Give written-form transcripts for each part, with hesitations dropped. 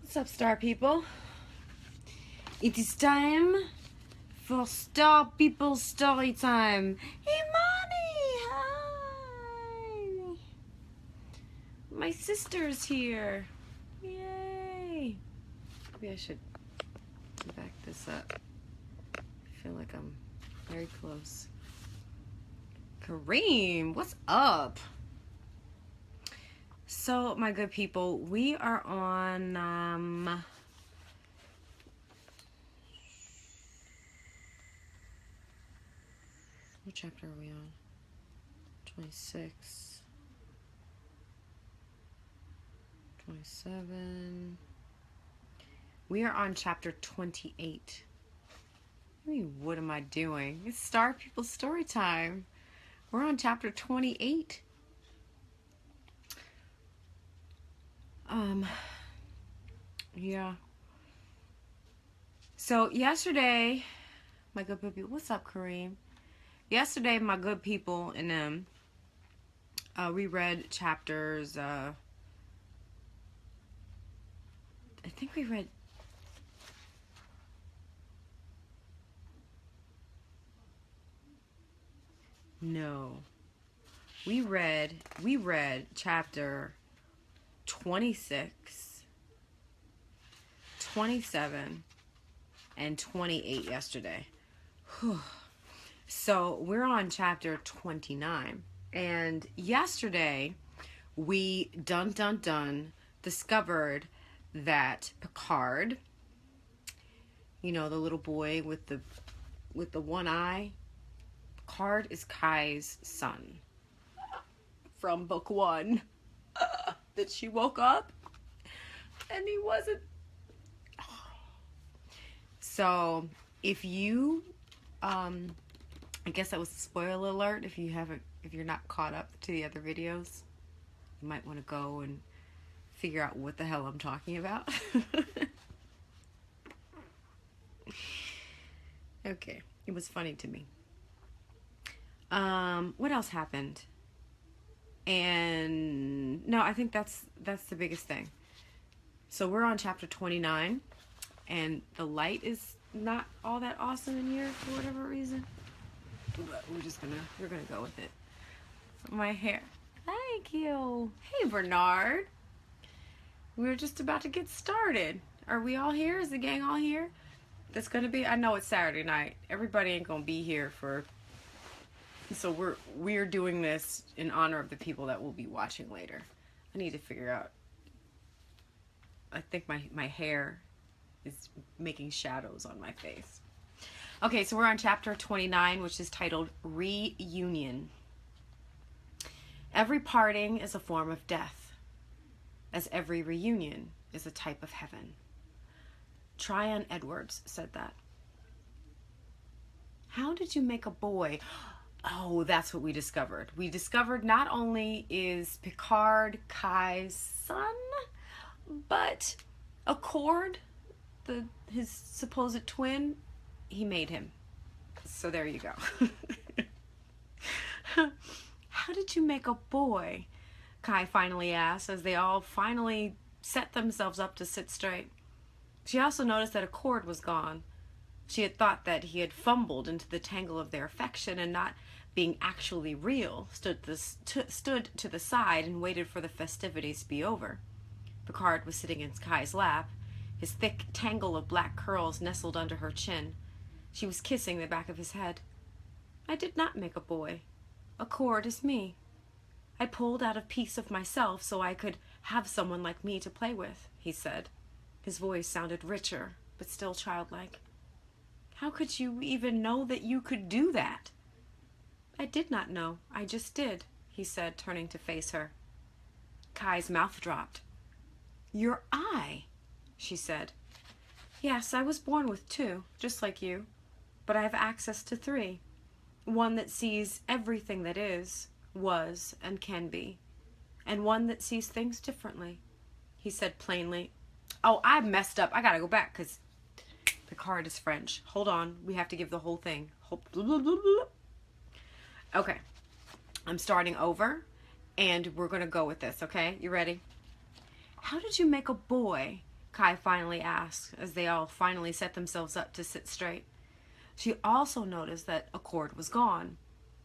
What's up, star people? It is time for Star People Story Time. Hey, Monty! Hi! My sister's here. Yay! Maybe I should back this up. I feel like I'm very close. Kareem, what's up? So, my good people, we are on, what chapter are we on? 26, 27. We are on chapter 28. I mean, what am I doing? It's Star People Story Time. We're on chapter 28. Yeah. So yesterday, my good people, what's up, Kareem? Yesterday, my good people and them, we read chapters, I think we read, no, we read chapter 26, 27, and 28 yesterday. Whew. So we're on chapter 29. And yesterday we discovered that Picard, you know, the little boy with the one eye, Picard is Kai's son from book 1. That she woke up and he wasn't. So if you I guess that was a spoiler alert. If you're not caught up to the other videos, you might want to go and figure out what the hell I'm talking about. Okay, it was funny to me. What else happened? And no, I think that's the biggest thing. So we're on chapter 29, and the light is not all that awesome in here for whatever reason. But we're gonna go with it. My hair. Thank you. Hey, Bernard. We're just about to get started. Are we all here? Is the gang all here? That's gonna be. I know it's Saturday night. Everybody ain't gonna be here for. So we're doing this in honor of the people that will be watching later. I need to figure out. I think my hair is making shadows on my face. Okay, so we're on chapter 29, which is titled Reunion. Every parting is a form of death, as every reunion is a type of heaven. Tryon Edwards said that. How did you make a boy? Oh, that's what we discovered. We discovered not only is Picard Kai's son, but Accord, his supposed twin, he made him. So there you go. How did you make a boy? Kai finally asked as they all finally set themselves up to sit straight. She also noticed that Accord was gone. She had thought that he had fumbled into the tangle of their affection and, not being actually real, stood to the side and waited for the festivities to be over. Picard was sitting in Kai's lap, his thick tangle of black curls nestled under her chin. She was kissing the back of his head. I did not make a boy. Accord is me. I pulled out a piece of myself so I could have someone like me to play with, he said. His voice sounded richer, but still childlike. How could you even know that you could do that? I did not know. I just did, he said, turning to face her. Kai's mouth dropped. Your eye, she said. Yes, I was born with 2, just like you, but I have access to 3. One that sees everything that is, was, and can be. And one that sees things differently, he said plainly. Oh, I messed up. I gotta go back because the card is French. Hold on. We have to give the whole thing. Okay. I'm starting over, and we're gonna go with this, okay? You ready? How did you make a boy? Kai finally asked, as they all finally set themselves up to sit straight. She also noticed that a cord was gone.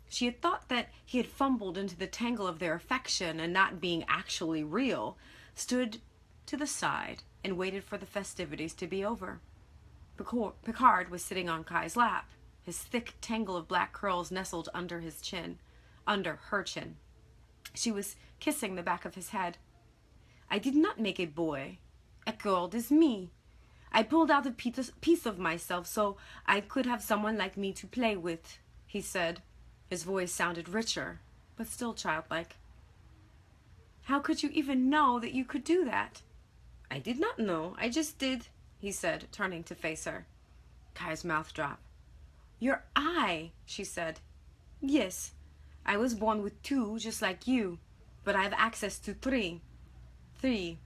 She had thought that he had fumbled into the tangle of their affection and, not being actually real, stood to the side and waited for the festivities to be over. Picard was sitting on Kai's lap, his thick tangle of black curls nestled under her chin. She was kissing the back of his head. I did not make a boy. A girl is me. I pulled out a piece of myself so I could have someone like me to play with, he said. His voice sounded richer, but still childlike. How could you even know that you could do that? I did not know. I just did, he said, turning to face her. Kai's mouth dropped. Your eye, she said. Yes, I was born with two, just like you, but I have access to three. Three.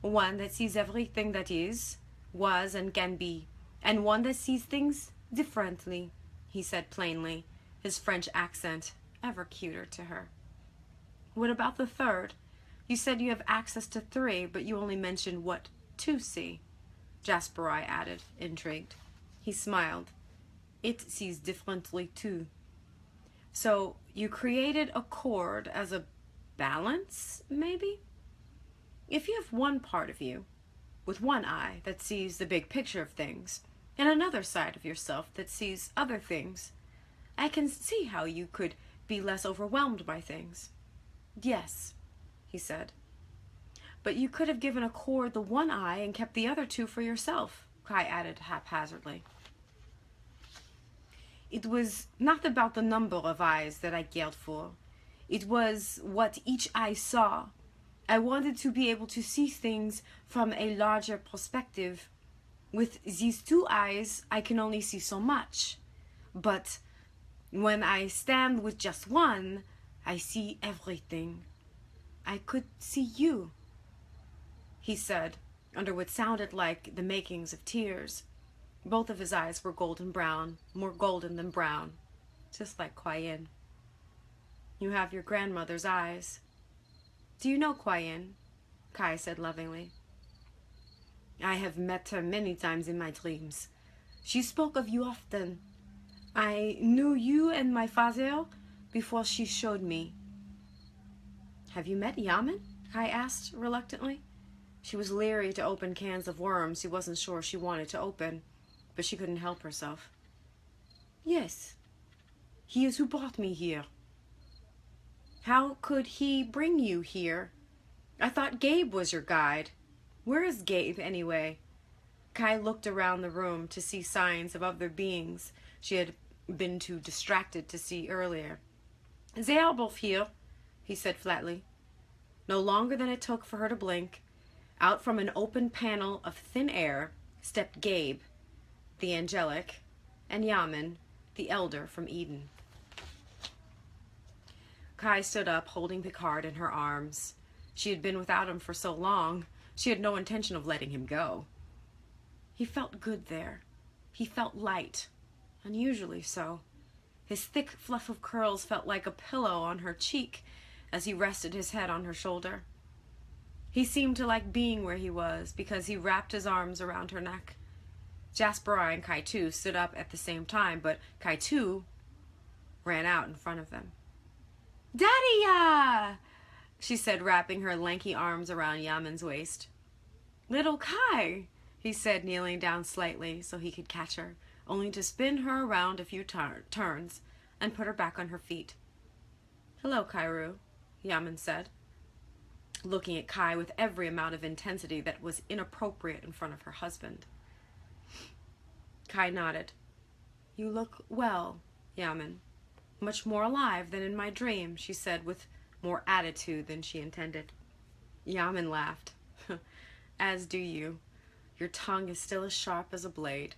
One that sees everything that is, was, and can be, and one that sees things differently, he said plainly, his French accent ever cuter to her. What about the third? You said you have access to three, but you only mentioned what two see, Jasperai added, intrigued. He smiled. It sees differently too. So you created a cord as a balance, maybe? If you have one part of you, with one eye that sees the big picture of things, and another side of yourself that sees other things, I can see how you could be less overwhelmed by things. Yes, he said. But you could have given a cord the one eye and kept the other two for yourself, Kai added haphazardly. It was not about the number of eyes that I cared for. It was what each eye saw. I wanted to be able to see things from a larger perspective. With these two eyes, I can only see so much. But when I stand with just one, I see everything. I could see you, he said, under what sounded like the makings of tears. Both of his eyes were golden brown, more golden than brown, just like Kuai Yin. You have your grandmother's eyes. Do you know Kuai Yin? Kai said lovingly. I have met her many times in my dreams. She spoke of you often. I knew you and my father before she showed me. Have you met Yamen? Kai asked reluctantly. She was leery to open cans of worms she wasn't sure she wanted to open, but she couldn't help herself. Yes, he is who brought me here. How could he bring you here? I thought Gabe was your guide. Where is Gabe, anyway? Kai looked around the room to see signs of other beings she had been too distracted to see earlier. They are both here, he said flatly. No longer than it took for her to blink, out from an open panel of thin air stepped Gabe, the angelic, and Yamen, the elder from Eden. Kai stood up, holding Picard in her arms. She had been without him for so long, she had no intention of letting him go. He felt good there. He felt light, unusually so. His thick fluff of curls felt like a pillow on her cheek as he rested his head on her shoulder. He seemed to like being where he was because he wrapped his arms around her neck. Jasperai and Kai-Tu stood up at the same time, but Kai-Tu ran out in front of them. Daddy-ya! She said, wrapping her lanky arms around Yamen's waist. Little Kai, he said, kneeling down slightly so he could catch her, only to spin her around a few turns and put her back on her feet. Hello, Kairu, Yamen said, looking at Kai with every amount of intensity that was inappropriate in front of her husband. Kai nodded. You look well, Yamen. Much more alive than in my dream, she said with more attitude than she intended. Yamen laughed. As do you. Your tongue is still as sharp as a blade,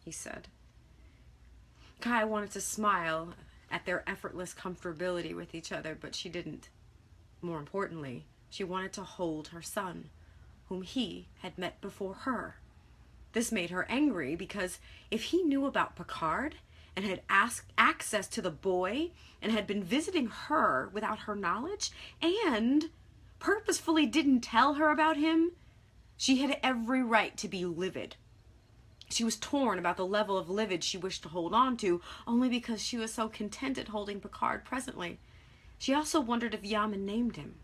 he said. Kai wanted to smile at their effortless comfortability with each other, but she didn't. More importantly, she wanted to hold her son, whom he had met before her. This made her angry because if he knew about Picard and had asked access to the boy and had been visiting her without her knowledge and purposefully didn't tell her about him, she had every right to be livid. She was torn about the level of livid she wished to hold on to, only because she was so contented holding Picard presently. She also wondered if Yaman named him.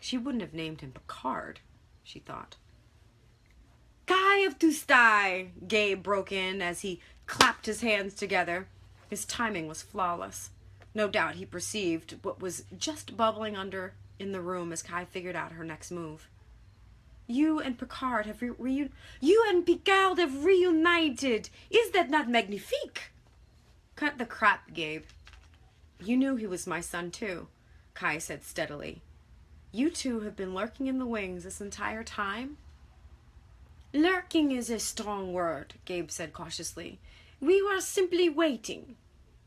She wouldn't have named him Picard, she thought. Guy of Tustai, Gabe broke in as he clapped his hands together. His timing was flawless. No doubt he perceived what was just bubbling under in the room as Kai figured out her next move. You and Picard have reunited. Is that not magnifique? Cut the crap, Gabe. You knew he was my son too, Kai said steadily. You two have been lurking in the wings this entire time? Lurking is a strong word, Gabe said cautiously. We were simply waiting.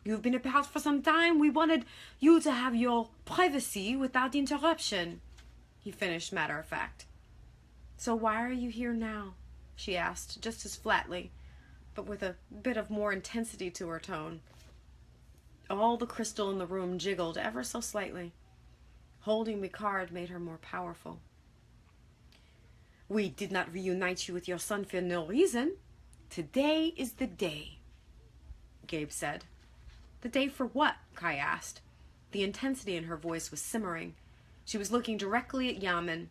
You've been about for some time. We wanted you to have your privacy without interruption, he finished matter of fact. So why are you here now? She asked, just as flatly, but with a bit of more intensity to her tone. All the crystal in the room jiggled ever so slightly. Holding Picard made her more powerful. We did not reunite you with your son for no reason. Today is the day, Gabe said. The day for what? Kai asked. The intensity in her voice was simmering. She was looking directly at Yaman.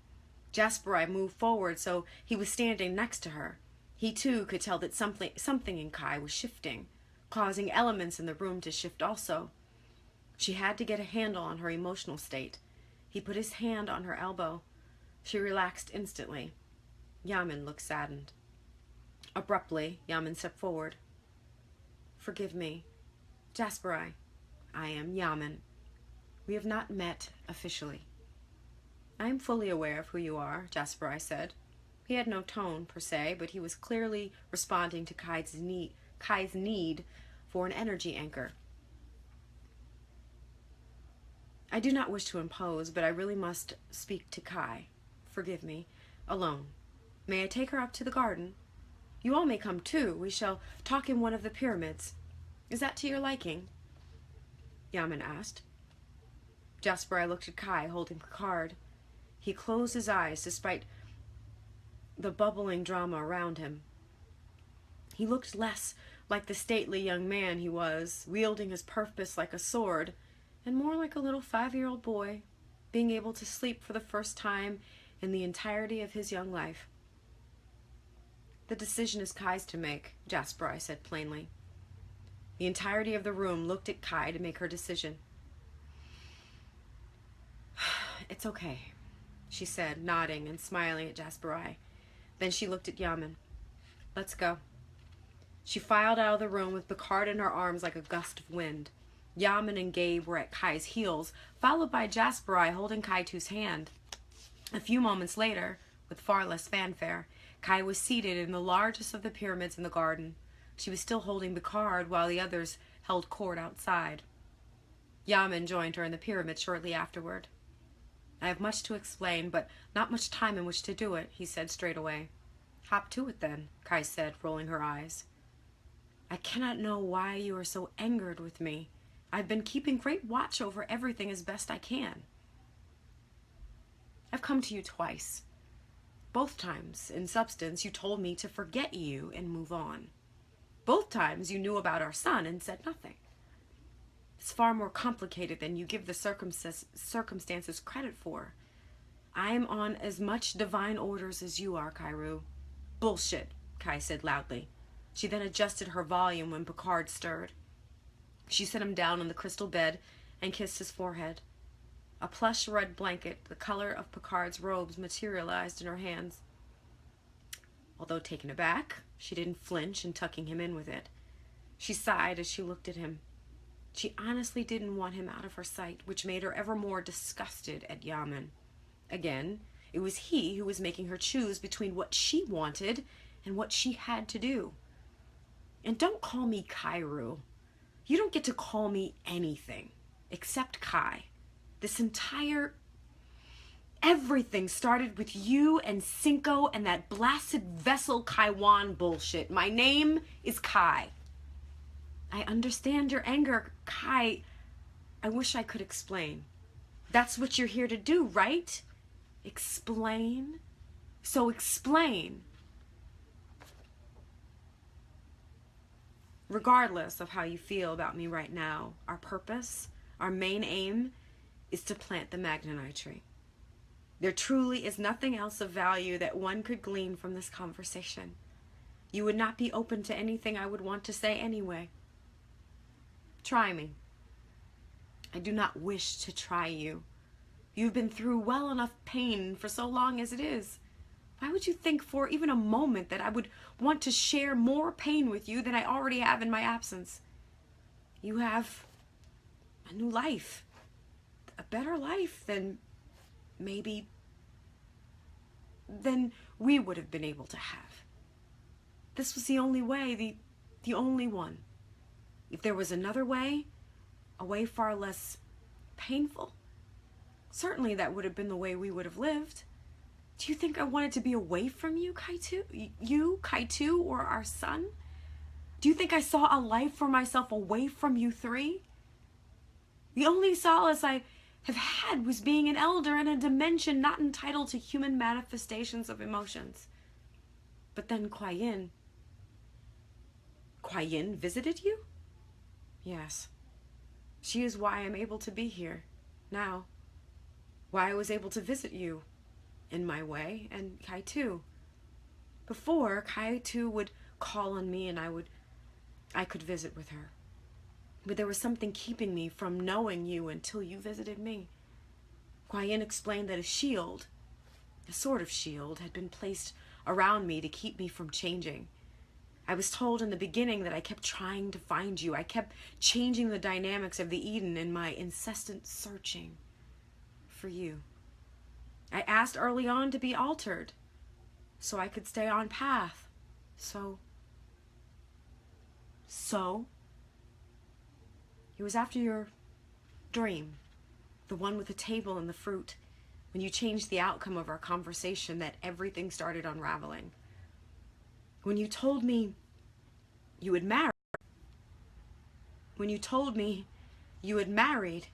Jasperai moved forward so he was standing next to her. He too could tell that something in Kai was shifting, causing elements in the room to shift also. She had to get a handle on her emotional state. He put his hand on her elbow. She relaxed instantly. Yaman looked saddened. Abruptly, Yaman stepped forward. Forgive me. Jasperai, I am Yaman. We have not met officially. I am fully aware of who you are, Jasperai said. He had no tone, per se, but he was clearly responding to Kai's need for an energy anchor. I do not wish to impose, but I really must speak to Kai. Forgive me. Alone. May I take her up to the garden? You all may come too. We shall talk in one of the pyramids. Is that to your liking? Yaman asked. Jasperai looked at Kai, holding Picard. He closed his eyes despite the bubbling drama around him. He looked less like the stately young man he was, wielding his purpose like a sword, and more like a little 5-year-old boy, being able to sleep for the first time in the entirety of his young life. The decision is Kai's to make, Jasperai said plainly. The entirety of the room looked at Kai to make her decision. It's okay, she said, nodding and smiling at Jasperai. Then she looked at Yaman. Let's go. She filed out of the room with Picard in her arms like a gust of wind. Yaman and Gabe were at Kai's heels, followed by Jasperai holding Kaitu's hand. A few moments later, with far less fanfare, Kai was seated in the largest of the pyramids in the garden. She was still holding Picard while the others held court outside. Yaman joined her in the pyramid shortly afterward. I have much to explain, but not much time in which to do it, he said straight away. Hop to it then, Kai said, rolling her eyes. I cannot know why you are so angered with me. I've been keeping great watch over everything as best I can. I've come to you twice. Both times, in substance, you told me to forget you and move on. Both times you knew about our son and said nothing. It's far more complicated than you give the circumstances credit for. I am on as much divine orders as you are, Kairu. Bullshit, Kai said loudly. She then adjusted her volume when Picard stirred. She set him down on the crystal bed and kissed his forehead. A plush red blanket, the color of Picard's robes, materialized in her hands. Although taken aback, she didn't flinch in tucking him in with it. She sighed as she looked at him. She honestly didn't want him out of her sight, which made her ever more disgusted at Yaman. Again, it was he who was making her choose between what she wanted and what she had to do. And don't call me Kairu. You don't get to call me anything except Kai. This entire everything started with you and Cinco and that blasted vessel Kaiwan bullshit. My name is Kai. I understand your anger, Kai. I wish I could explain. That's what you're here to do, right? Explain? So explain. Regardless of how you feel about me right now, our purpose, our main aim, is to plant the Magnanite tree. There truly is nothing else of value that one could glean from this conversation. You would not be open to anything I would want to say anyway. Try me. I do not wish to try you. You've been through well enough pain for so long as it is. Why would you think for even a moment that I would want to share more pain with you than I already have in my absence? You have a new life, a better life than maybe than we would have been able to have. This was the only way, the only one. If there was another way, a way far less painful, certainly that would have been the way we would have lived. Do you think I wanted to be away from you, Kaitu? You, Kaitu, or our son? Do you think I saw a life for myself away from you three? The only solace I have had was being an elder in a dimension not entitled to human manifestations of emotions. But then Kuai Yin visited you? Yes. She is why I'm able to be here now. Why I was able to visit you in my way, and Kaitu. Before, Kaitu would call on me and I could visit with her. But there was something keeping me from knowing you until you visited me. Kuai Yin explained that a shield, a sort of shield, had been placed around me to keep me from changing. I was told in the beginning that I kept trying to find you. I kept changing the dynamics of the Eden in my incessant searching for you. I asked early on to be altered so I could stay on path. So it was after your dream, the one with the table and the fruit, when you changed the outcome of our conversation, that everything started unraveling. When you told me you had married,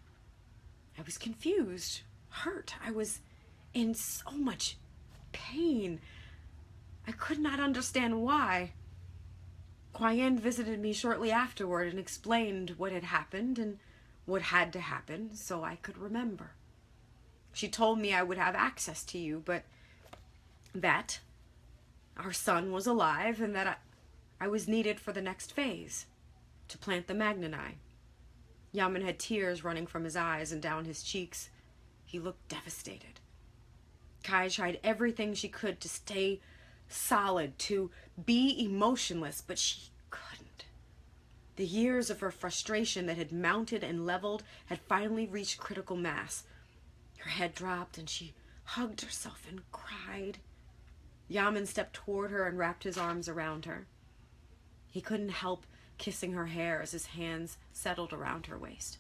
I was confused, hurt. I was in so much pain. I could not understand why. Kuai Yin visited me shortly afterward and explained what had happened and what had to happen so I could remember. She told me I would have access to you, but that our son was alive and that I was needed for the next phase, to plant the Magnanite. Yaman had tears running from his eyes and down his cheeks. He looked devastated. Kai tried everything she could to stay solid, to be emotionless, but she couldn't. The years of her frustration that had mounted and leveled had finally reached critical mass. Her head dropped and she hugged herself and cried. Yaman stepped toward her and wrapped his arms around her. He couldn't help kissing her hair as his hands settled around her waist.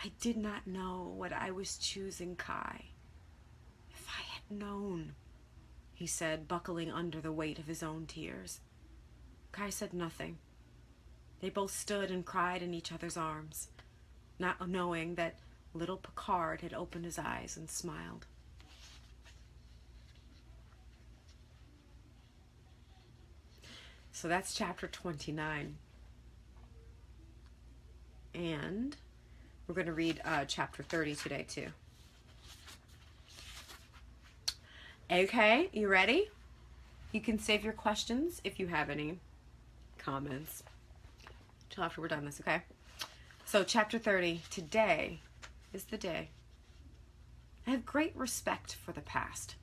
I did not know what I was choosing, Kai. If I had known, he said, buckling under the weight of his own tears. Kai said nothing. They both stood and cried in each other's arms, not knowing that little Picard had opened his eyes and smiled. So that's chapter 29. And we're going to read chapter 30 today too. Okay, you ready? You can save your questions if you have any comments till after we're done this, okay? So chapter 30, today is the day. I have great respect for the past.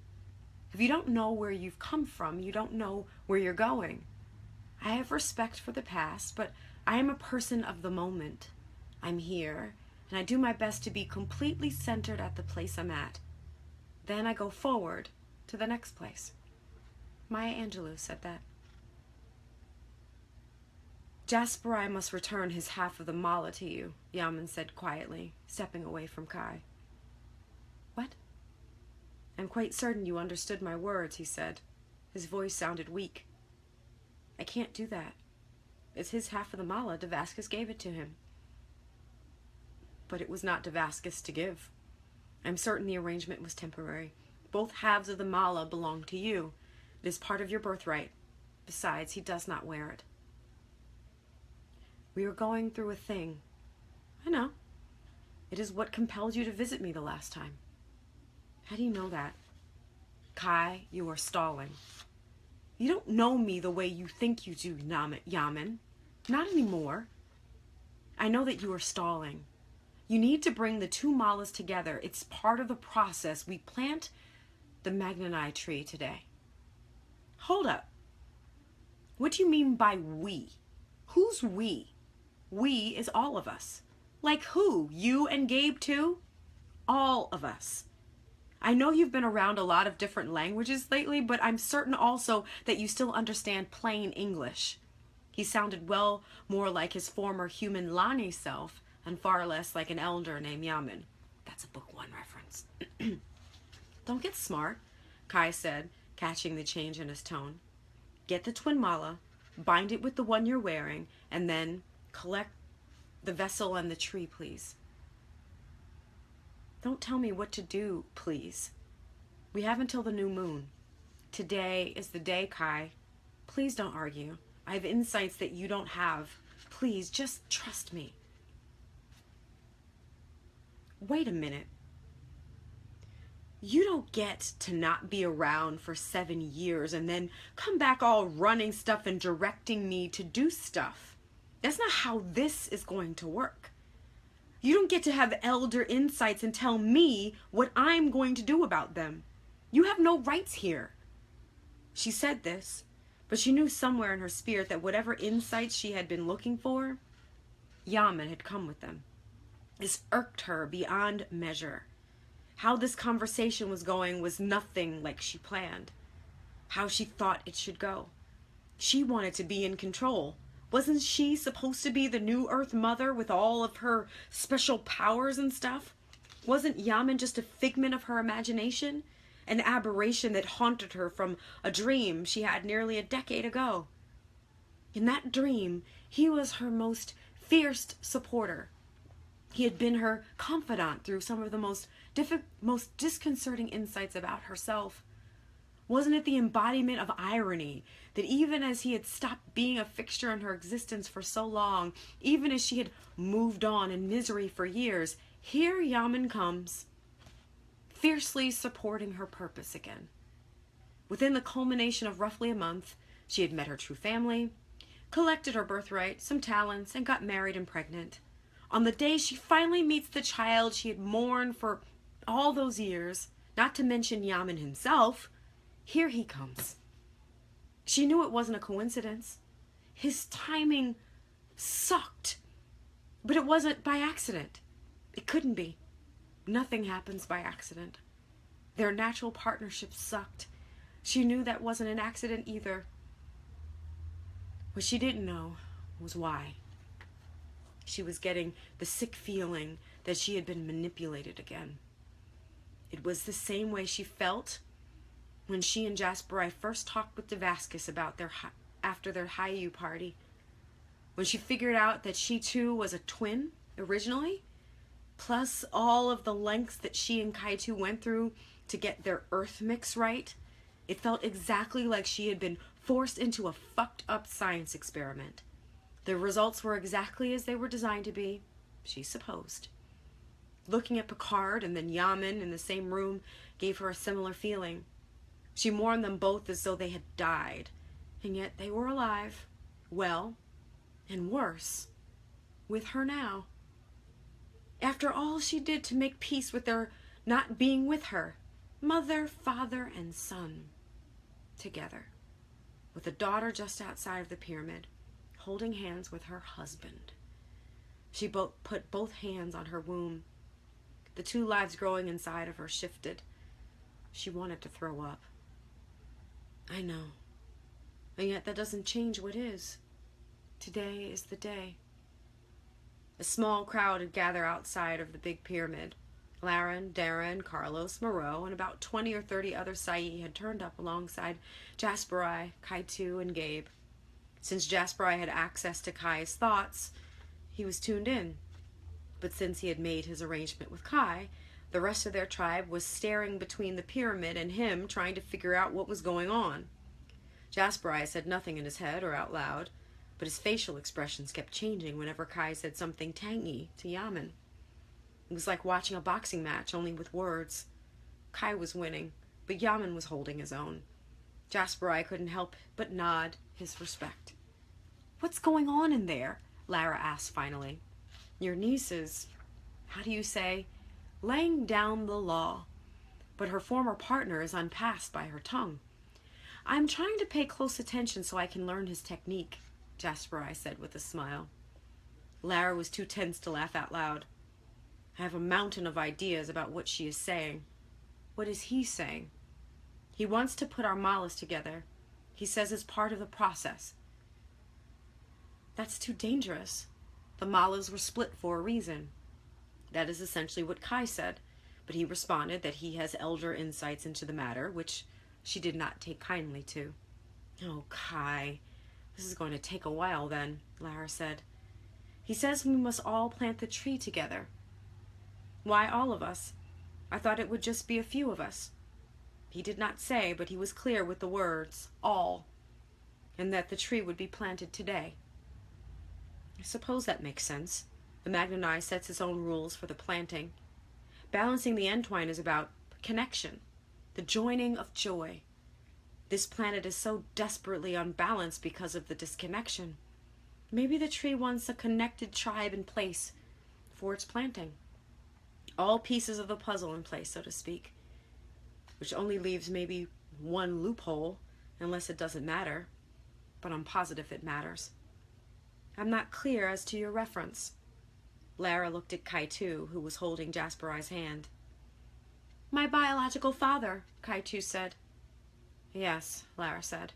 If you don't know where you've come from, you don't know where you're going. I have respect for the past, but I am a person of the moment. I'm here, and I do my best to be completely centered at the place I'm at. Then I go forward to the next place. Maya Angelou said that. Jasper, I must return his half of the mala to you, Yaman said quietly, stepping away from Kai. What? I'm quite certain you understood my words, he said. His voice sounded weak. I can't do that. It's his half of the mala. Davascus gave it to him. But it was not Davascus to give. I'm certain the arrangement was temporary. Both halves of the mala belong to you. It is part of your birthright. Besides, he does not wear it. We are going through a thing. I know. It is what compelled you to visit me the last time. How do you know that? Kai, you are stalling. You don't know me the way you think you do, Yaman. Not anymore. I know that you are stalling. You need to bring the two malas together. It's part of the process. We plant the Magnani tree today. Hold up. What do you mean by we? Who's we? We is all of us. Like who? You and Gabe too? All of us. I know you've been around a lot of different languages lately, but I'm certain also that you still understand plain English. He sounded well more like his former human Lani self and far less like an elder named Yaman. That's a book one reference. Don't get smart, Kai said, catching the change in his tone. Get the twin mala, bind it with the one you're wearing, and then collect the vessel and the tree, please. Don't tell me what to do, please. We have until the new moon. Today is the day, Kai. Please don't argue. I have insights that you don't have. Please, just trust me. Wait a minute. You don't get to not be around for 7 years and then come back all running stuff and directing me to do stuff. That's not how this is going to work. You don't get to have elder insights and tell me what I'm going to do about them. You have no rights here. She said this, but she knew somewhere in her spirit that whatever insights she had been looking for, Yaman had come with them. This irked her beyond measure. How this conversation was going was nothing like she planned. How she thought it should go. She wanted to be in control. Wasn't she supposed to be the new Earth Mother with all of her special powers and stuff? Wasn't Yaman just a figment of her imagination? An aberration that haunted her from a dream she had nearly a decade ago. In that dream, he was her most fierce supporter. He had been her confidant through some of the most disconcerting insights about herself. Wasn't it the embodiment of irony that even as he had stopped being a fixture in her existence for so long, even as she had moved on in misery for years, here Yaman comes, fiercely supporting her purpose again. Within the culmination of roughly a month, she had met her true family, collected her birthright, some talents, and got married and pregnant. On the day she finally meets the child she had mourned for all those years, not to mention Yaman himself, here he comes. She knew it wasn't a coincidence. His timing sucked. But it wasn't by accident. It couldn't be. Nothing happens by accident. Their natural partnership sucked. She knew that wasn't an accident either. What she didn't know was why. She was getting the sick feeling that she had been manipulated again. It was the same way she felt when she and Jasper first talked with Davascus about after their Hayu party. When she figured out that she too was a twin originally, plus all of the lengths that she and Kaitu went through to get their Earth mix right, it felt exactly like she had been forced into a fucked up science experiment. The results were exactly as they were designed to be, she supposed. Looking at Picard and then Yaman in the same room gave her a similar feeling. She mourned them both as though they had died, and yet they were alive, well, and worse, with her now. After all she did to make peace with their not being with her, mother, father, and son, together, with a daughter just outside of the pyramid, holding hands with her husband. She put both hands on her womb. The two lives growing inside of her shifted. She wanted to throw up. I know. And yet that doesn't change what is. Today is the day. A small crowd had gathered outside of the big pyramid. Laren, Darren, Carlos, Moreau, and about 20 or 30 other Sai had turned up alongside Jasperai, Kaitu, and Gabe. Since Jasperai had access to Kai's thoughts, he was tuned in. But since he had made his arrangement with Kai, the rest of their tribe was staring between the pyramid and him, trying to figure out what was going on. Jasperai said nothing in his head or out loud, but his facial expressions kept changing whenever Kai said something tangy to Yaman. It was like watching a boxing match, only with words. Kai was winning, but Yaman was holding his own. Jasperai couldn't help but nod his respect. "What's going on in there?" Lara asked finally. "Your niece is, how do you say, laying down the law, but her former partner is unpassed by her tongue. I'm trying to pay close attention so I can learn his technique," Jasperai said with a smile. Lara was too tense to laugh out loud. "I have a mountain of ideas about what she is saying." "What is he saying?" "He wants to put our malas together. He says it's part of the process." "That's too dangerous. The malas were split for a reason." That is essentially what Kai said, but he responded that he has elder insights into the matter, which she did not take kindly to. "Oh, Kai, this is going to take a while then," Lara said. "He says we must all plant the tree together." "Why all of us? I thought it would just be a few of us." He did not say, but he was clear with the words, all, and that the tree would be planted today. "I suppose that makes sense. The Magnani sets its own rules for the planting. Balancing the entwine is about connection, the joining of joy. This planet is so desperately unbalanced because of the disconnection. Maybe the tree wants a connected tribe in place for its planting. All pieces of the puzzle in place, so to speak, which only leaves maybe one loophole, unless it doesn't matter, but I'm positive it matters." "I'm not clear as to your reference." Lara looked at Kaitu, who was holding Jasperai's hand. "My biological father," Kaitu said. "Yes," Lara said.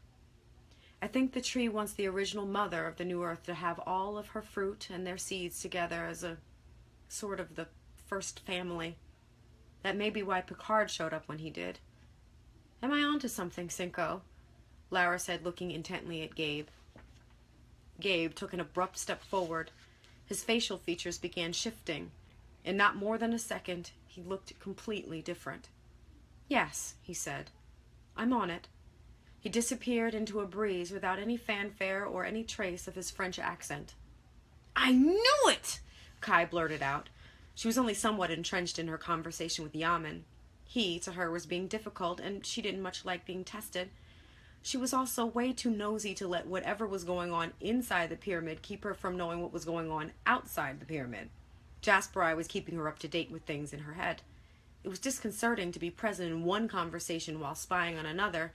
"I think the tree wants the original mother of the new earth to have all of her fruit and their seeds together as a sort of the first family. That may be why Picard showed up when he did." "Am I onto something, Cinco?" Lara said, looking intently at Gabe. Gabe took an abrupt step forward. His facial features began shifting. In not more than a second, he looked completely different. "Yes," he said. "I'm on it." He disappeared into a breeze without any fanfare or any trace of his French accent. "I knew it!" Kai blurted out. She was only somewhat entrenched in her conversation with Yaman. He, to her, was being difficult, and she didn't much like being tested. She was also way too nosy to let whatever was going on inside the pyramid keep her from knowing what was going on outside the pyramid. Jasperai was keeping her up to date with things in her head. It was disconcerting to be present in one conversation while spying on another,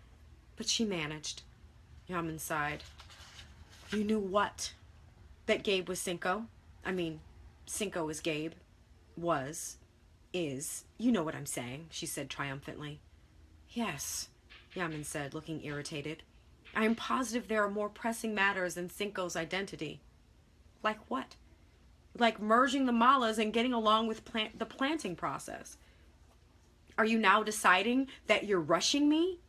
but she managed. Yaman sighed. "You knew what? That Gabe was Cinco? I mean, Cinco is Gabe. Was. Is. You know what I'm saying," she said triumphantly. "Yes," Yaman said, looking irritated. "I am positive there are more pressing matters than Cinco's identity." "Like what?" "Like merging the malas and getting along with the planting process." "Are you now deciding that you're rushing me?"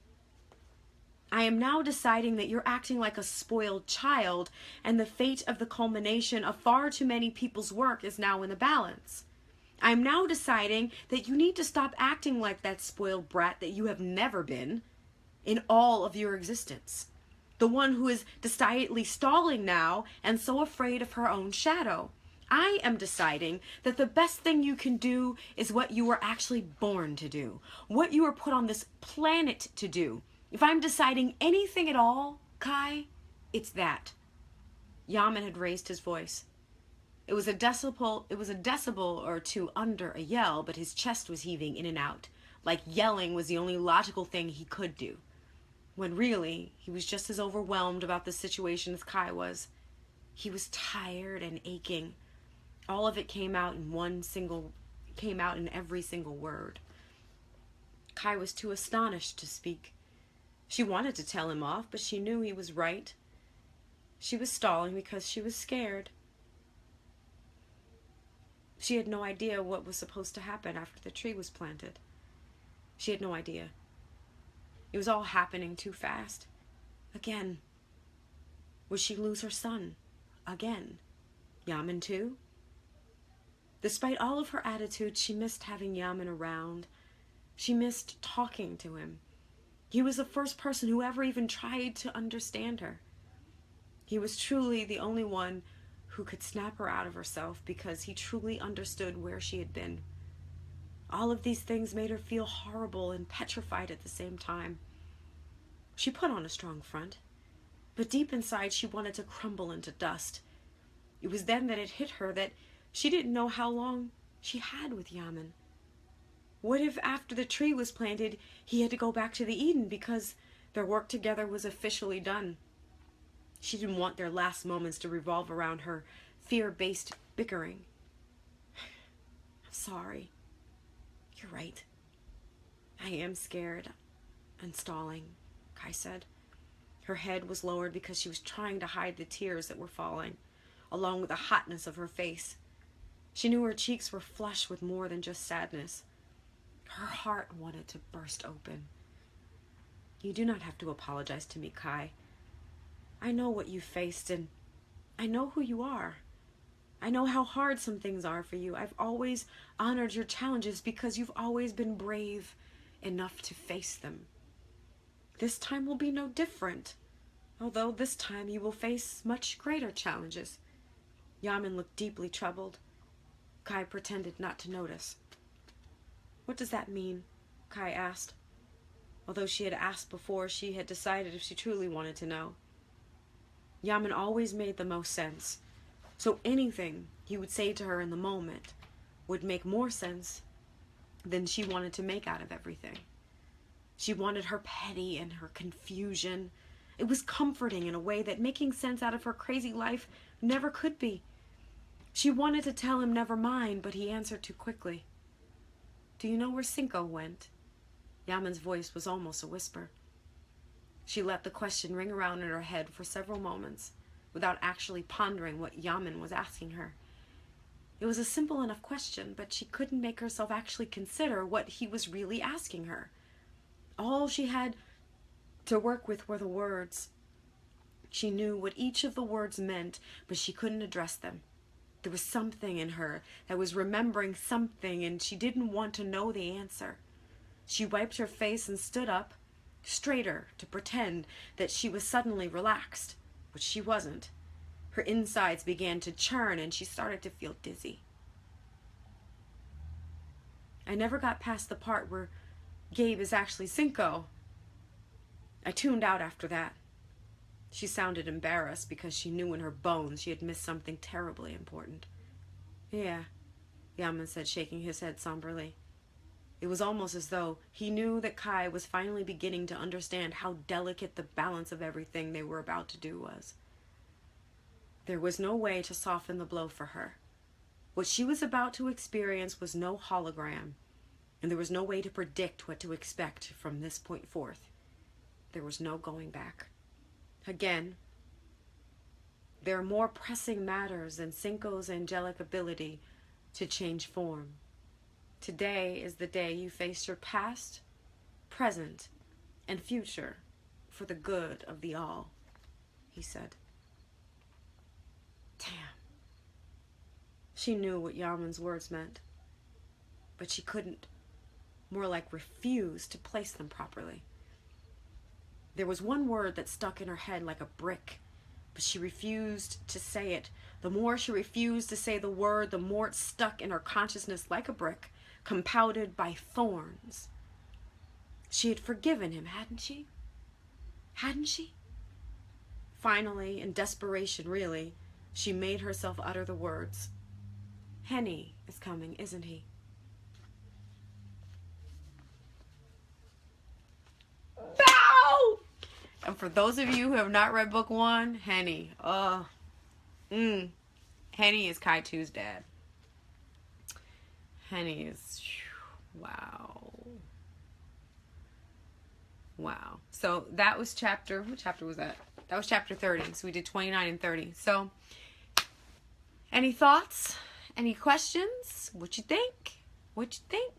"I am now deciding that you're acting like a spoiled child, and the fate of the culmination of far too many people's work is now in the balance. I am now deciding that you need to stop acting like that spoiled brat that you have never been in all of your existence. The one who is decidedly stalling now and so afraid of her own shadow. I am deciding that the best thing you can do is what you were actually born to do, what you were put on this planet to do. If I'm deciding anything at all, Kai, it's that." Yaman had raised his voice. It was a decibel or two under a yell, but his chest was heaving in and out, like yelling was the only logical thing he could do, when really he was just as overwhelmed about the situation as Kai was. He was tired and aching. All of it came out in every single word. Kai was too astonished to speak. She wanted to tell him off, but she knew he was right. She was stalling because she was scared. She had no idea what was supposed to happen after the tree was planted. She had no idea. It was all happening too fast. Again. Would she lose her son? Again. Yaman too? Despite all of her attitude, she missed having Yaman around. She missed talking to him. He was the first person who ever even tried to understand her. He was truly the only one who could snap her out of herself because he truly understood where she had been. All of these things made her feel horrible and petrified at the same time. She put on a strong front, but deep inside she wanted to crumble into dust. It was then that it hit her that she didn't know how long she had with Yaman. What if after the tree was planted, he had to go back to the Eden because their work together was officially done? She didn't want their last moments to revolve around her fear-based bickering. I'm sorry. You're right. I am scared and stalling, Kai said. Her head was lowered because she was trying to hide the tears that were falling, along with the hotness of her face. She knew her cheeks were flushed with more than just sadness. Her heart wanted to burst open. You do not have to apologize to me, Kai. I know what you faced, and I know who you are. I know how hard some things are for you. I've always honored your challenges because you've always been brave enough to face them. This time will be no different, although this time you will face much greater challenges. Yaman looked deeply troubled. Kai pretended not to notice. What does that mean? Kai asked. Although she had asked before, she had decided if she truly wanted to know. Yaman always made the most sense, so anything he would say to her in the moment would make more sense than she wanted to make out of everything. She wanted her petty and her confusion. It was comforting in a way that making sense out of her crazy life never could be. She wanted to tell him never mind, but he answered too quickly. Do you know where Cinco went? Yaman's voice was almost a whisper. She let the question ring around in her head for several moments without actually pondering what Yaman was asking her. It was a simple enough question, but she couldn't make herself actually consider what he was really asking her. All she had to work with were the words. She knew what each of the words meant, but she couldn't address them. There was something in her that was remembering something, and she didn't want to know the answer. She wiped her face and stood up, straighter, to pretend that she was suddenly relaxed, but she wasn't. Her insides began to churn, and she started to feel dizzy. I never got past the part where Gabe is actually Cinco. I tuned out after that. She sounded embarrassed because she knew in her bones she had missed something terribly important. Yeah, Yaman said, shaking his head somberly. It was almost as though he knew that Kai was finally beginning to understand how delicate the balance of everything they were about to do was. There was no way to soften the blow for her. What she was about to experience was no hologram, and there was no way to predict what to expect from this point forth. There was no going back. Again, there are more pressing matters than Cinco's angelic ability to change form. Today is the day you face your past, present, and future for the good of the all, he said. Damn. She knew what Yaman's words meant, but she couldn't, more like refused to place them properly. There was one word that stuck in her head like a brick, but she refused to say it. The more she refused to say the word, the more it stuck in her consciousness like a brick, compounded by thorns. She had forgiven him, hadn't she? Hadn't she? Finally, in desperation really, she made herself utter the words. Henny is coming, isn't he? Bow! And for those of you who have not read book 1, Henny. Henny is Kaitu's dad. Henny is, wow. Wow. So that was what chapter was that? That was chapter 30. So we did 29 and 30. So any thoughts? Any questions? What you think? What you think?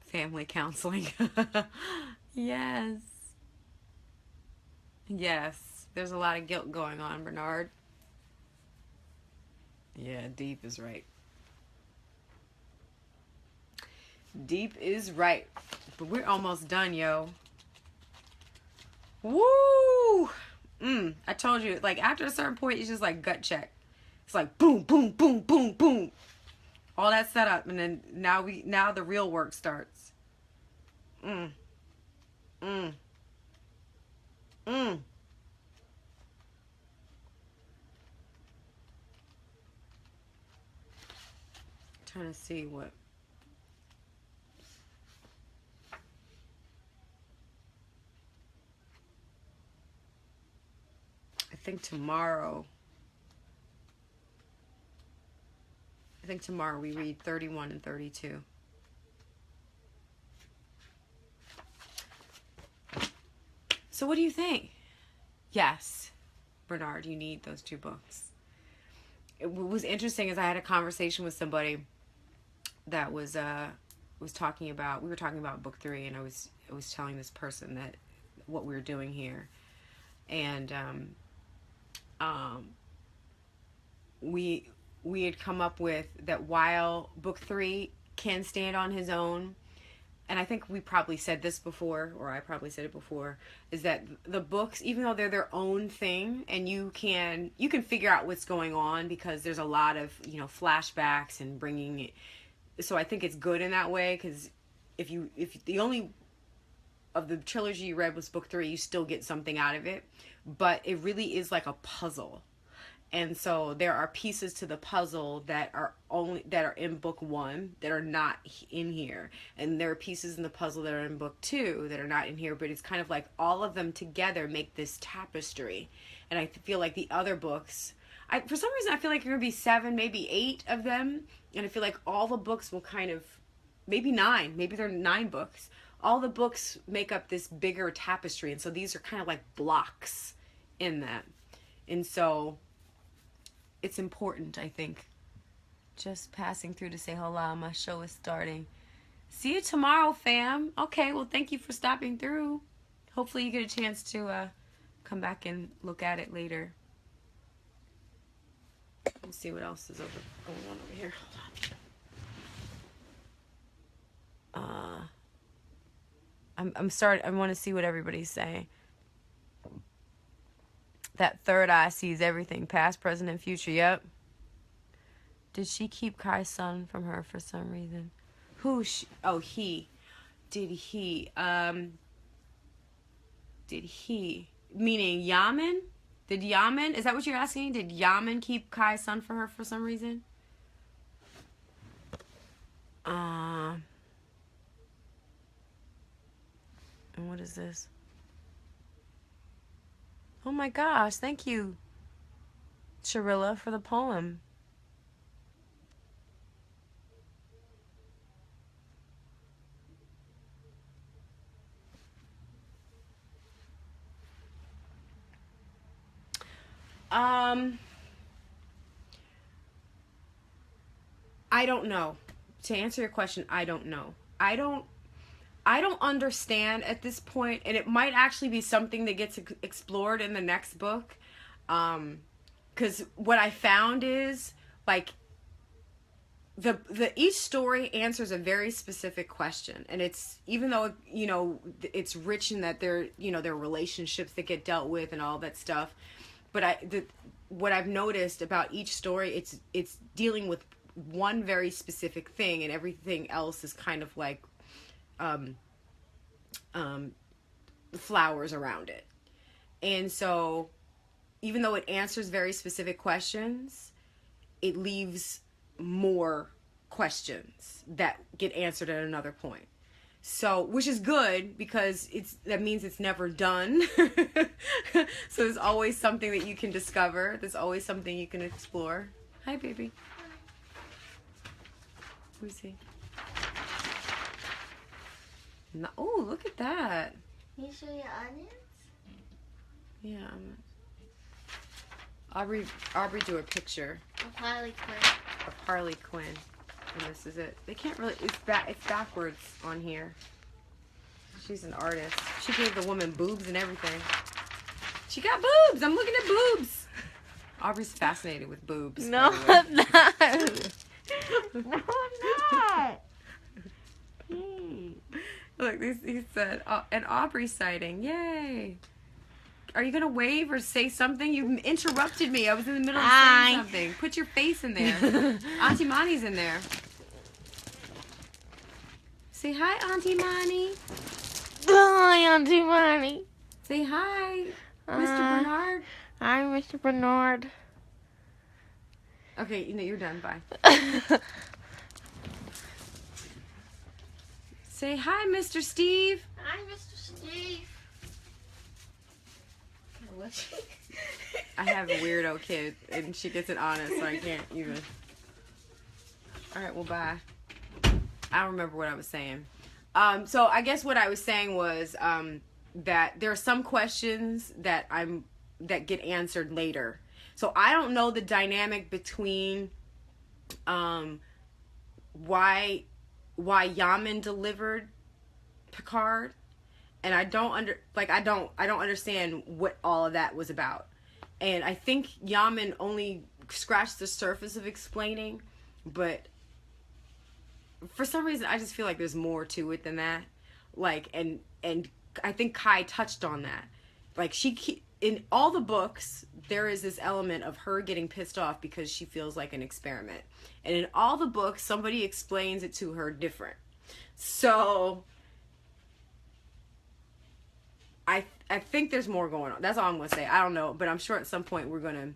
Family counseling. Yes. Yes. There's a lot of guilt going on, Bernard. Yeah, Deep is right. Deep is right. But we're almost done, yo. Woo! I told you, like, after a certain point, it's just like gut check. It's like boom, boom, boom, boom, boom. All that set up, and then now the real work starts. Trying to see what. I think tomorrow we read 31 and 32. So what do you think? Yes, Bernard, you need those 2 books. What was interesting is I had a conversation with somebody that was talking about, we were talking about book 3, and I was telling this person that what we were doing here, and we had come up with that while book 3 can stand on his own, and I think we probably said this before, or I probably said it before, is that the books, even though they're their own thing, and you can figure out what's going on because there's a lot of, flashbacks and bringing it. So I think it's good in that way, because if the only of the trilogy you read was book 3, you still get something out of it, but it really is like a puzzle. And so there are pieces to the puzzle that are in book 1 that are not in here, and there are pieces in the puzzle that are in book 2 that are not in here. But it's kind of like all of them together make this tapestry. And I feel like the other books, for some reason, I feel like there are gonna be 7, maybe 8 of them, and I feel like all the books will kind of, maybe 9, maybe there are 9 books. All the books make up this bigger tapestry, and so these are kind of like blocks in that, and so. It's important, I think. Just passing through to say hola. My show is starting. See you tomorrow, fam. Okay, well, thank you for stopping through. Hopefully you get a chance to come back and look at it later. We'll see what else is going on over here. Hold on. I want to see what everybody's saying. That third eye sees everything, past, present, and future. Yep. Did she keep Kai's son from her for some reason? He. Did he? Meaning Yaman? Did Yaman? Is that what you're asking? Did Yaman keep Kai's son for her for some reason? And what is this? Oh my gosh, thank you, Sharilla, for the poem. I don't know. To answer your question, I don't know. I don't understand at this point, and it might actually be something that gets explored in the next book. Because what I found is, like, the each story answers a very specific question, and it's, even though, it's rich in that there are relationships that get dealt with and all that stuff, but what I've noticed about each story, it's dealing with one very specific thing, and everything else is kind of like flowers around it. And so even though it answers very specific questions, it leaves more questions that get answered at another point. So, which is good, because that means it's never done. So there's always something that you can discover. There's always something you can explore. Hi, baby. Let me see. No, oh, look at that. Can you show your onions? Yeah. Aubrey drew a picture Of Harley Quinn. of Harley Quinn, and this is it. They can't really. It's backwards on here. She's an artist. She gave the woman boobs and everything. She got boobs. I'm looking at boobs. Aubrey's fascinated with boobs. No, I'm not. No, I'm not. Look, he said, an Aubrey sighting. Yay. Are you going to wave or say something? You interrupted me. I was in the middle of saying something. Put your face in there. Auntie Monty's in there. Say hi, Auntie Monty. Hi, Auntie Monty. Say hi, Mr. Bernard. Hi, Mr. Bernard. Okay, you're done. Bye. Say hi, Mr. Steve. Hi, Mr. Steve. I have a weirdo kid, and she gets it honest, so I can't even. All right, well, bye. I don't remember what I was saying. So I guess what I was saying was that there are some questions that get answered later. So I don't know the dynamic between why Yaman delivered Picard, and I don't understand what all of that was about. And I think Yaman only scratched the surface of explaining, but for some reason I just feel like there's more to it than that. Like, and I think Kai touched on that. Like, in all the books, there is this element of her getting pissed off because she feels like an experiment. And in all the books, somebody explains it to her different. So I think there's more going on. That's all I'm going to say. I don't know, but I'm sure at some point we're going to...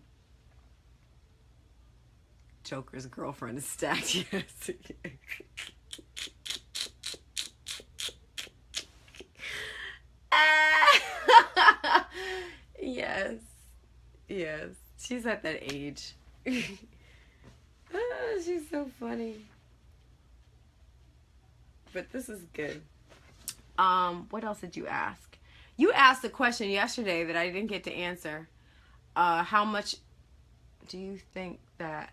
Joker's girlfriend is stacked, yes. Yes. She's at that age. She's so funny. But this is good. What else did you ask? You asked a question yesterday that I didn't get to answer. How much do you think that...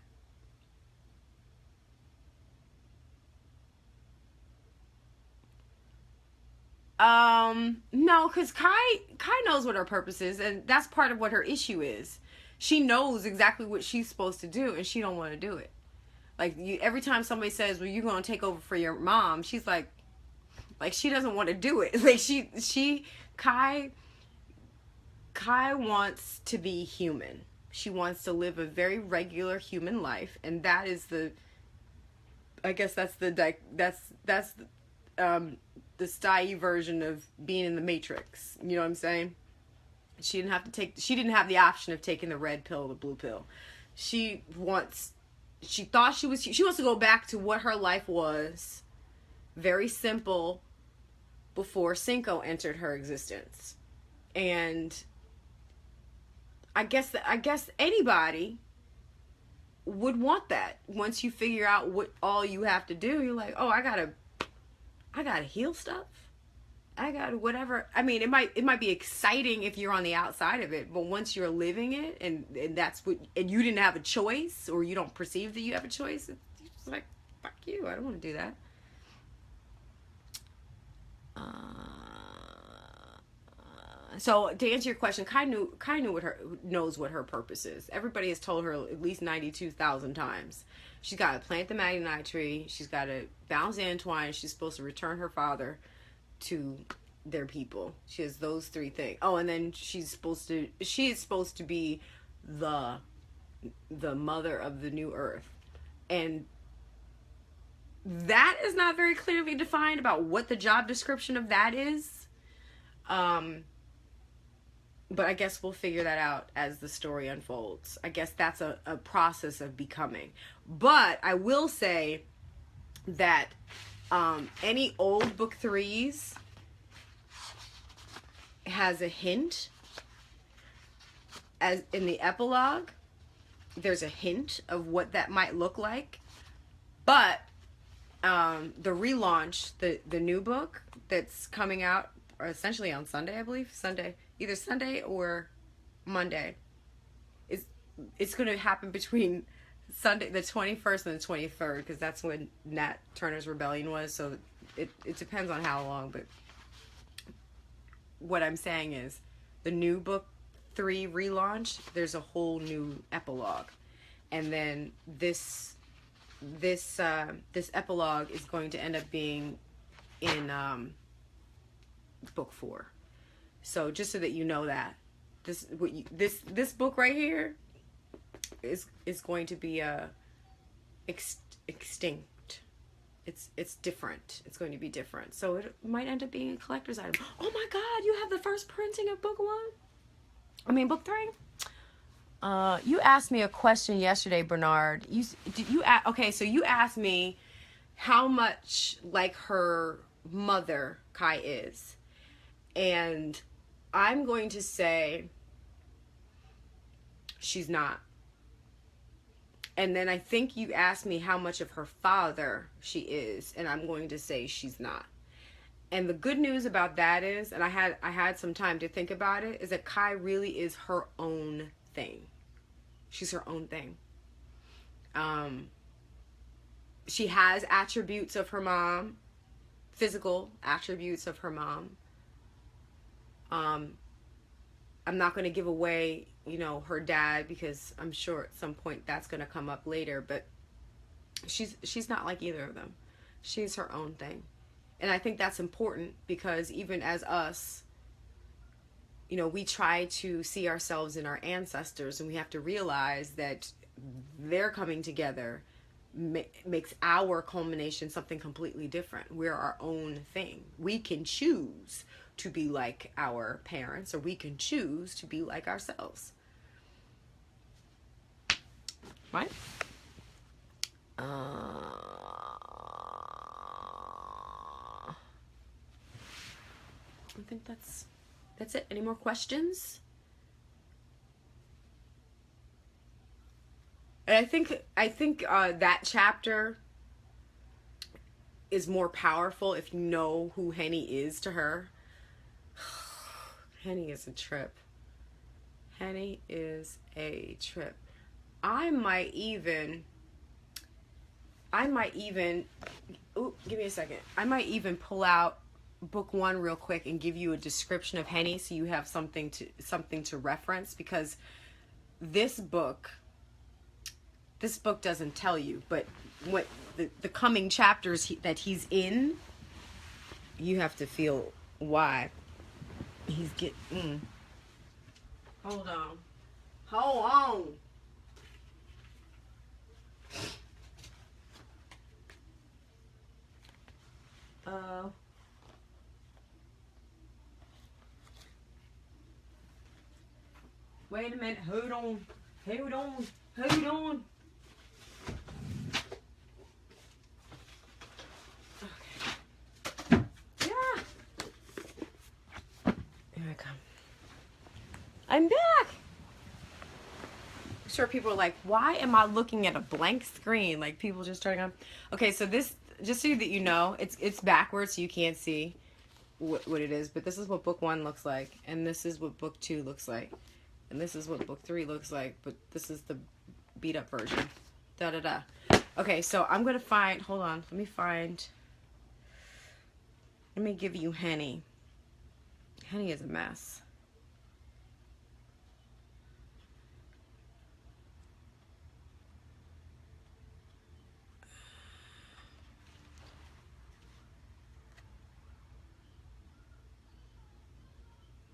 No, because Kai knows what her purpose is, and that's part of what her issue is. She knows exactly what she's supposed to do, and she don't want to do it. Like, every time somebody says, well, you're going to take over for your mom, she's like she doesn't want to do it. Like, Kai wants to be human. She wants to live a very regular human life, and that is I guess that's the Stye version of being in the Matrix. You know what I'm saying? She didn't have the option of taking the red pill or the blue pill. She wants to go back to what her life was, very simple, before Cinco entered her existence. And I guess anybody would want that. Once you figure out what all you have to do, you're like, oh, I gotta heal stuff. I gotta whatever. I mean, it might be exciting if you're on the outside of it, but once you're living it, and that's what, and you didn't have a choice, or you don't perceive that you have a choice, it's just like, fuck you, I don't want to do that. So to answer your question, Kai knows what her purpose is. Everybody has told her at least 92,000 times. She's got to plant the Magnite tree. She's got to bounce Antoine. She's supposed to return her father to their people. She has those three things. Oh, and then she is supposed to be the mother of the new earth. And that is not very clearly defined about what the job description of that is. But I guess we'll figure that out as the story unfolds. I guess that's a process of becoming. But I will say that any old book 3s has a hint. As in the epilogue, there's a hint of what that might look like. But the relaunch, the new book that's coming out essentially on Sunday, I believe. Sunday. Either Sunday or Monday. It's going to happen between Sunday, the 21st and the 23rd, because that's when Nat Turner's Rebellion was. So it depends on how long. But what I'm saying is, the new book 3 relaunch, there's a whole new epilogue, and then this epilogue is going to end up being in book 4. So just so that you know that this book right here is going to be extinct. It's different. It's going to be different. So it might end up being a collector's item. Oh my God! You have the first printing of book 1. Book 3. You asked me a question yesterday, Bernard. Okay, so you asked me how much like her mother Kai is, and I'm going to say she's not. And then I think you asked me how much of her father she is, and I'm going to say she's not. And the good news about that is, and I had some time to think about it, is that Kai really is her own thing. She's her own thing. She has attributes of her mom, physical attributes of her mom. I'm not going to give away, her dad, because I'm sure at some point that's going to come up later, but she's not like either of them. She's her own thing. And I think that's important, because even as us, we try to see ourselves in our ancestors, and we have to realize that their coming together makes our culmination something completely different. We're our own thing. We can choose to be like our parents, or we can choose to be like ourselves. Right? I think that's it. Any more questions? And I think that chapter is more powerful if you know who Henny is to her. Henny is a trip. Henny is a trip. I might even ooh, give me a second. I might even pull out book 1 real quick and give you a description of Henny, so you have something to reference, because this book doesn't tell you, but what the coming chapters that he's in, you have to feel why he's Hold on. Wait a minute. Hold on. Okay. Yeah. Here I come. I'm back. I'm sure people are like, why am I looking at a blank screen? Like people just turning on. Okay, so this, just so that you know, it's backwards, so you can't see what it is. But this is what book 1 looks like, and this is what book 2 looks like, and this is what book 3 looks like. But this is the beat up version. Okay, so I'm gonna find. Hold on. Let me give you Henny. Henny is a mess.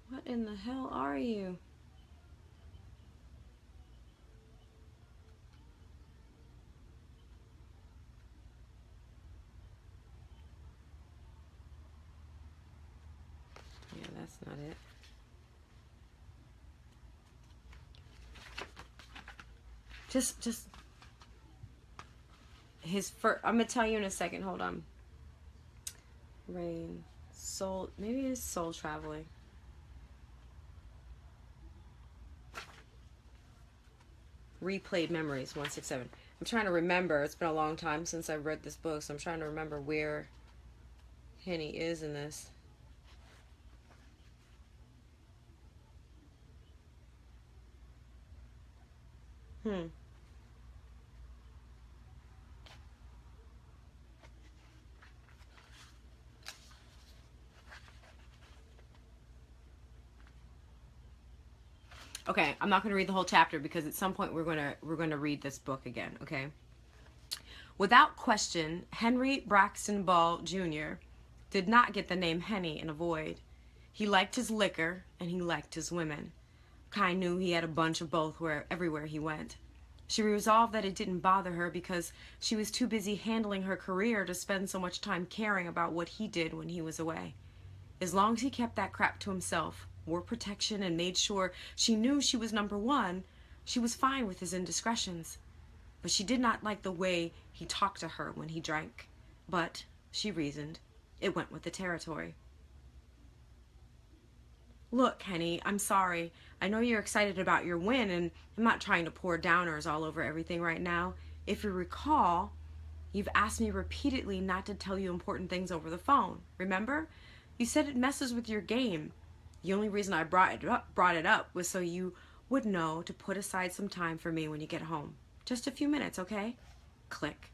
What in the hell are you? Yeah, that's not it. Just his first. I'm gonna tell you in a second. Hold on. Rain, soul. Maybe it's soul traveling. Replayed memories 167. I'm trying to remember. It's been a long time since I read this book, so I'm trying to remember where Henny is in this. Okay, I'm not going to read the whole chapter because at some point we're going to read this book again, okay? Without question, Henry Braxton Ball Jr. did not get the name Henny in a void. He liked his liquor and he liked his women. Kai knew he had a bunch of both everywhere he went. She resolved that it didn't bother her because she was too busy handling her career to spend so much time caring about what he did when he was away. As long as he kept that crap to himself, wore protection, and made sure she knew she was number one, she was fine with his indiscretions. But she did not like the way he talked to her when he drank. But, she reasoned, it went with the territory. Look, Henny, I'm sorry. I know you're excited about your win, and I'm not trying to pour downers all over everything right now. If you recall, you've asked me repeatedly not to tell you important things over the phone. Remember? You said it messes with your game. The only reason I brought it up was so you would know to put aside some time for me when you get home. Just a few minutes, okay? Click.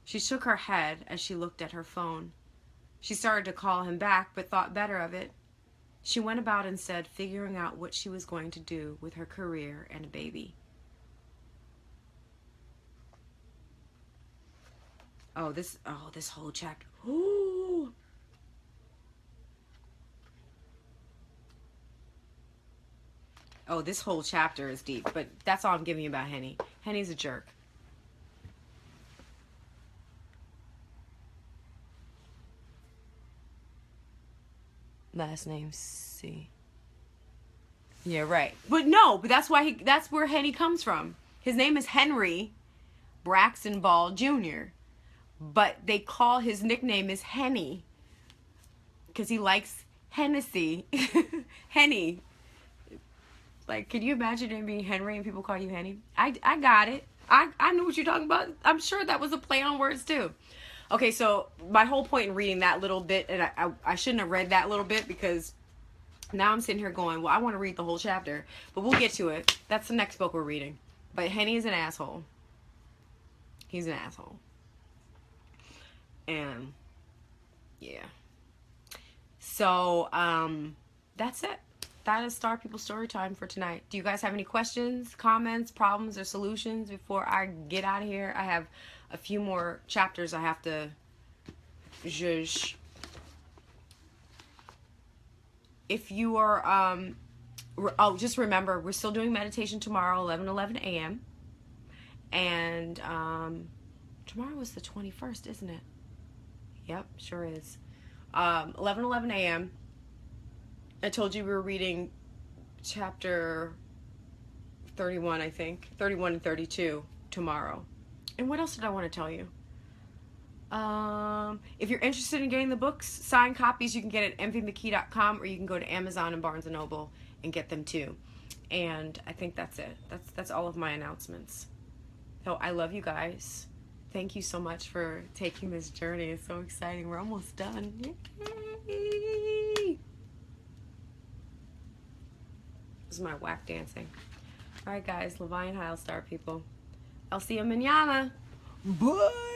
She shook her head as she looked at her phone. She started to call him back, but thought better of it. She went about instead figuring out what she was going to do with her career and a baby. This whole chapter. Ooh. Oh, this whole chapter is deep, but that's all I'm giving you about Henny. Henny's a jerk. Last name C. Yeah, right. But that's where Henny comes from. His name is Henry Braxton Ball Jr. But they call his nickname is Henny because he likes Hennessy. Henny. Like, can you imagine him being Henry and people call you Henny? I got it. I knew what you're talking about. I'm sure that was a play on words too. Okay, so my whole point in reading that little bit, and I shouldn't have read that little bit because now I'm sitting here going, well, I want to read the whole chapter. But we'll get to it. That's the next book we're reading. But Henny is an asshole. He's an asshole. And, yeah. So, that's it. That is Star People Story Time for tonight. Do you guys have any questions, comments, problems, or solutions before I get out of here? I have a few more chapters I have to judge. If you are, just remember, we're still doing meditation tomorrow, 11 a.m. And tomorrow is the 21st, isn't it? Yep, sure is. 11 a.m. I told you we were reading chapter 31, I think. 31 and 32 tomorrow. And what else did I want to tell you? If you're interested in getting the books, signed copies, you can get it at mvmckee.com, or you can go to Amazon and Barnes & Noble and get them too. And I think that's it. That's all of my announcements. So I love you guys. Thank you so much for taking this journey. It's so exciting. We're almost done. Yay! This is my whack dancing. Alright guys, Levian Heil Star People. I'll see you mañana. Bye!